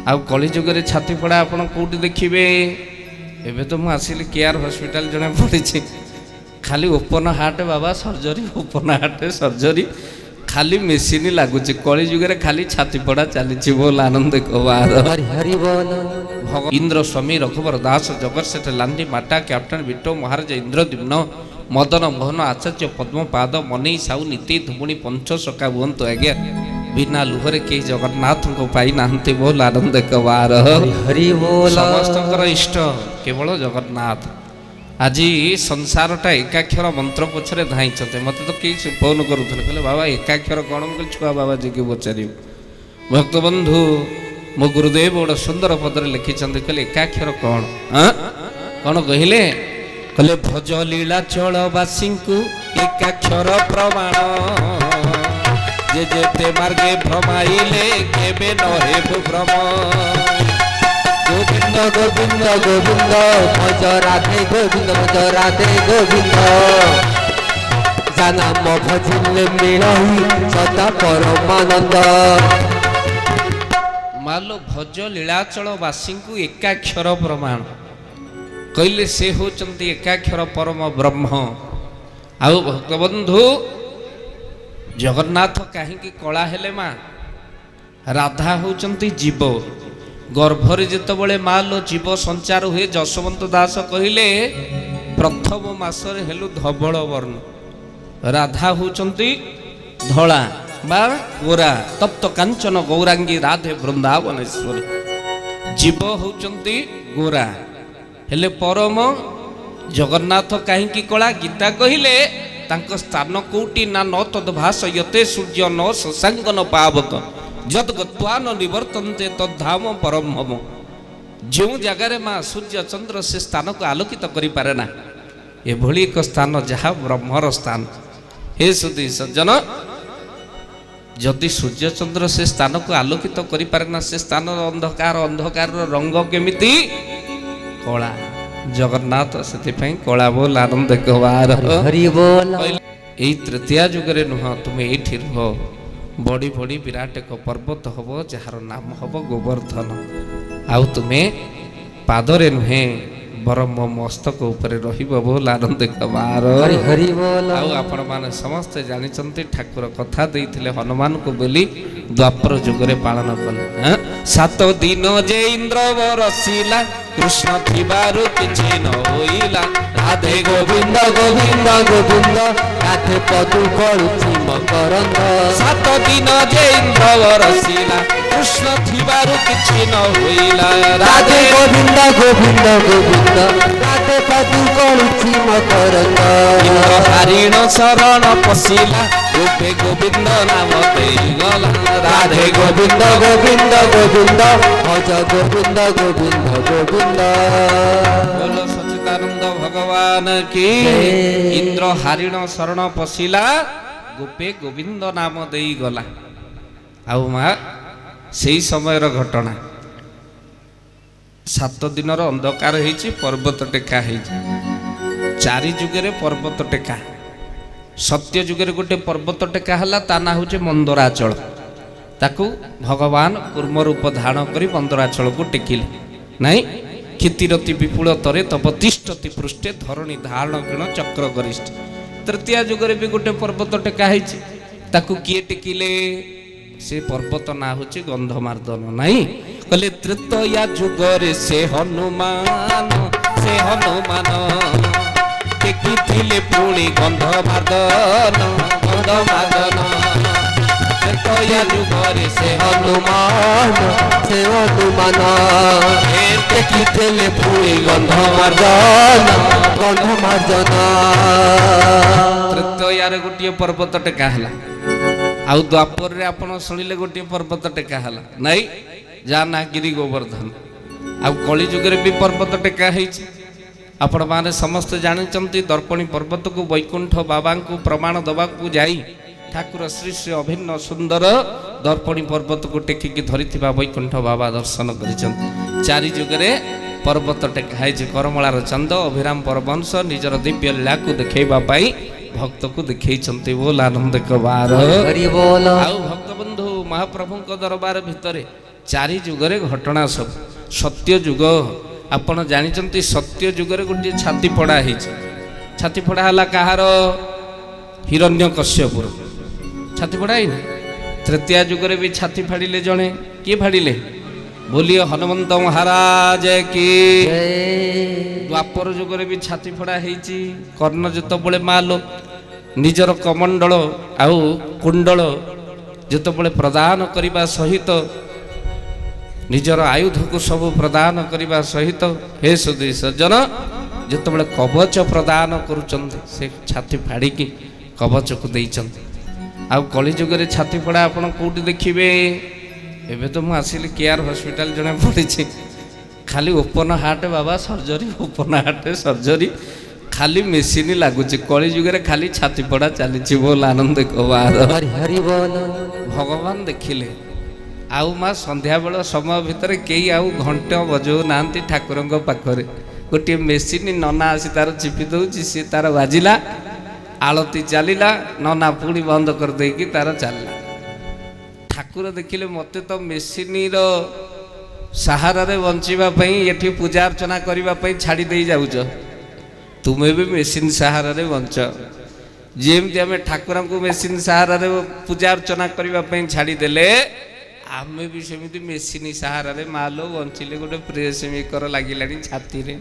आउ कली जुगे छाती पड़ा आप कौटी देखिए एबे तो मुझे आसिली केआर हॉस्पिटल जड़े पड़ी खाली ओपन हार्ट बाबा सर्जरी ओपन हार्ट सर्जरी खाली मेसीन लगुच कली जुगे खाली छाती पड़ा चली बोल आनंद कबार इंद्र स्वामी रघुवर दास जगत लांडी माटा कैप्टन बिट्टो महाराज इंद्रद्युम्न मदन मोहन आचार्य पद्मपाद मनई साहू नीति धुमुणी पंच सखा बुहतु आज्ञा बिना लुहरे कई जगन्नाथ को पाई नाहंती बोल आनंद कबार समस्त इष्ट केवल जगन्नाथ आज संसारटा एकाक्षर मंत्र पछरे धाई मत तो कई फोन करुले कहले बाबा एकाक्षर कौन छुआ बाबा जी की पचार भक्तबंधु मो गुरुदेव गोटे सुंदर पदरे लिखिं कहले एकाक्षर कौन कौन कहले कहले भज लीलाचलवासी को एकाक्षर प्रमाण जे जेते मार्गे भ्रमाइले केबे नहे भ्रम गोविंद गोविंद गोविंद भज राधे गोविंद भज राधे गोविंद जाना म भजिले मिलहि सदा परमानंद मालो भज लीलाचलवासी को एकाक्षर प्रमाण कहले से होचंती एकाक्षर परम ब्रह्म आउ भक्तबंधु जगन्नाथ कहीं कला हेले माँ राधा होचंती जीव गर्भरे जितेबले माँ लो जीव संचार हुए जशवंत दास कहले प्रथम मासरे हेलु धवल वर्ण राधा होचंती धला बा गोरा तप्त कांचन गौरांगी राधे वृंदावनेश्वरी जीव होचंती गोरा हेले परम जगन्नाथ कहीं कला गीता कहले तांको स्थान कोटि ना न तद्भास यते सूर्य न शशांक न पावक जद गत्वा न निवर्तन्ते तद्धाम परम भम जो जगार माँ सूर्य चंद्र से स्थान को आलोकित करि पारे ना एभली एक स्थान जहाँ ब्रह्मर स्थान हे सुधी सज्जन जदि सूर्य चंद्र से स्थान को आलोकित करि पारे ना से स्थान अंधकार अंधकार रंग केमिति कला जगन्नाथ से कला बोल आनंद कबार यही तृतीया जुगरे नुह तुम्हें ये रुह बड़ी बड़ी विराट एक पर्वत हम जार नाम हम गोवर्धन आउ तुम्हें पादरे नुहे बरम मस्तक उपरे बोल आनंद कबार आपण माने समस्ते जानी ठाकुर कथा देइथिले हनुमान को बोली द्वापर जुगरे पालन कले 7 दिन जे इंद्र बरसिला कृष्ण थिबारु किछि न होइला राधे गोविंद गोविंद गोविंद राधे पदु पड़ुछि मकरंद 7 दिन जे इंद्र बरसिला कृष्ण थिबारु किछि न होइला राधे गोविंद गोविंद गोविंद राधे पदु पड़ुछि मकरंद इंद्र हरिण शरण पशिला गोपे गोविंद नाम देइगला राधे गोविंद गोविंद गोविंद भज गोविंद गोविंद गोविंद बोलो सच्चिदानंद भगवान की इंद्र हरिण शरण पशिला गोपे गोविंद नाम देइगला आउ माँ से समय घटना 7 दिन अंधकार होइछि पर्वत टेका होइछि 4 जुगे पर्वत टेका सत्य जुगे गोटे पर्वत टेका हला ता ना होचे मंदराचल ताकू भगवान कूर्म रूप धारण करी मंदराचल को टेकिले नहीं क्षितिरति विपुल तरे तपतिष्ठति पृष्ठे धरणी धारण किण चक्र गरिष्ठ तृतीय जुगे भी गोटे पर्वत टेका होइछि ताकू किए टेकिले से पर्वत ना होचे गंधमार्दन नहीं कहले तृतीय जुगरे से हनुमान टेकिथिले पुणी गंधमार्दन तृतीय जुगरे से हनुमान टेकिथिले पुणी गंधमार्दन तृतीय गोटे पर्वत टेका हला आउ द्वापर रे आपण शुणिले गोटे पर्वत टेका हला नहीं जाना गिरी गोवर्धन आउ कली जुगे भी पर्वत टेका होइछि आपण माने समस्त जानते दर्पणी पर्वत को वैकुंठ बाबा को प्रमाण दबा को जाई ठाकुर श्री श्री अभिन्न सुंदर दर्पणी पर्वत को टेकिकी धरी वैकुंठ बाबा दर्शन करिछन 4 जुगे पर्वत टेका होइछि करमलार चंद अभिराम परमहंस निजर दिव्य लीला को देखैबा पाई भक्त को देखैछन्ते बोल आनंद कबार हरि बोल आउ भक्त बंधु महाप्रभु को दरबार भितरे ଚାରି ଯୁଗରେ ଘଟଣା ସବୁ। ସତ୍ୟ ଯୁଗ ଆପଣ ଜାଣିଛନ୍ତି, ସତ୍ୟ ଯୁଗରେ ଗୋଟିଏ ଛାତି ପଡ଼ା ହେଇଛି। ଛାତି ପଡ଼ା ହେଲା କାହାର? ହିରଣ୍ୟକଶ୍ୟପର ଛାତି ପଡ଼ା ହେଇନି। ତୃତୀୟା ଯୁଗରେ ବି ଛାତି ଫାଡ଼ିଲେ ଜଣେ। କିଏ ଫାଡ଼ିଲେ? ବୋଲିଏ ହନୁମନ୍ତ ମହାରାଜ କି। ଦ୍ୱାପର ଯୁଗରେ ବି ଛାତି ଫଡ଼ା ହେଇଛି। କର୍ଣ୍ଣ ଯେତେବେଳେ ମାଲୋ ନିଜର କମଣ୍ଡଳ ଆଉ କୁଣ୍ଡଳ ଯେତେବେଳେ ପ୍ରଦାନ କରିବା ସହିତ, ନିଜର ଆୟୁଧକୁ ସବୁ ପ୍ରଦାନ କରିବା ସହିତ, ହେ ସୁଧୀ ସଜ୍ଜନ ଯେତେବେଳେ କବଚ ପ୍ରଦାନ କରୁଛନ୍ତି, ସେ ଛାତି ଫାଡ଼ିକି କବଚକୁ ଦେଇଛନ୍ତି। ଆଉ କଳିଯୁଗରେ ଛାତି ଫଡ଼ା ଆପଣ କେଉଁଠି ଦେଖିବେ? ଏବେ ତ ମୁଁ ଆସିଲି କେଆର ହସ୍ପିଟାଲ, ଜଣେ ପଡ଼ିଛି ଖାଲି ଓପନ ହାର୍ଟ ବାବା ସର୍ଜରୀ, ଓପନ ହାର୍ଟ ସର୍ଜରୀ, ଖାଲି ମେସିନ୍ ଲାଗୁଛି। କଳିଯୁଗରେ ଖାଲି ଛାତି ପଡ଼ା ଚାଲିଛି। ବୋଲ ଆନନ୍ଦ କବାର ଭଗବାନ ଦେଖିଲେ। ଆଉ ମା ସନ୍ଧ୍ୟାବେଳ ସମୟ ଭିତରେ କେହି ଆଉ ଘଣ୍ଟ ବଜାଉ ନାହାନ୍ତି ଠାକୁରଙ୍କ ପାଖରେ। ଗୋଟିଏ ମେସିନ୍ ନନା ଆସି ତାର ଚିପି ଦେଉଛି, ସିଏ ତାର ବାଜିଲା, ଆଳତି ଚାଲିଲା, ନନା ପୁଣି ବନ୍ଦ କରିଦେଇକି ତାର ଚାଲିଲା। ଠାକୁର ଦେଖିଲେ ମୋତେ ତ ମେସିନ୍ର ସାହାରାରେ ବଞ୍ଚିବା ପାଇଁ, ଏଠି ପୂଜା ଅର୍ଚ୍ଚନା କରିବା ପାଇଁ ଛାଡ଼ି ଦେଇ ଯାଉଛ, ତୁମେ ବି ମେସିନ୍ ସାହାରାରେ ବଞ୍ଚ। ଯେମିତି ଆମେ ଠାକୁରଙ୍କୁ ମେସିନ୍ ସାହାରାରେ ପୂଜା ଅର୍ଚ୍ଚନା କରିବା ପାଇଁ ଛାଡ଼ିଦେଲେ, ଆମେ ବି ସେମିତି ମେସିନ୍ ସାହାରାରେ ମାଲୋ ବଞ୍ଚିଲେ। ଗୋଟେ ପ୍ରେସ୍ ମେକର ଲାଗିଲାଣି ଛାତିରେ।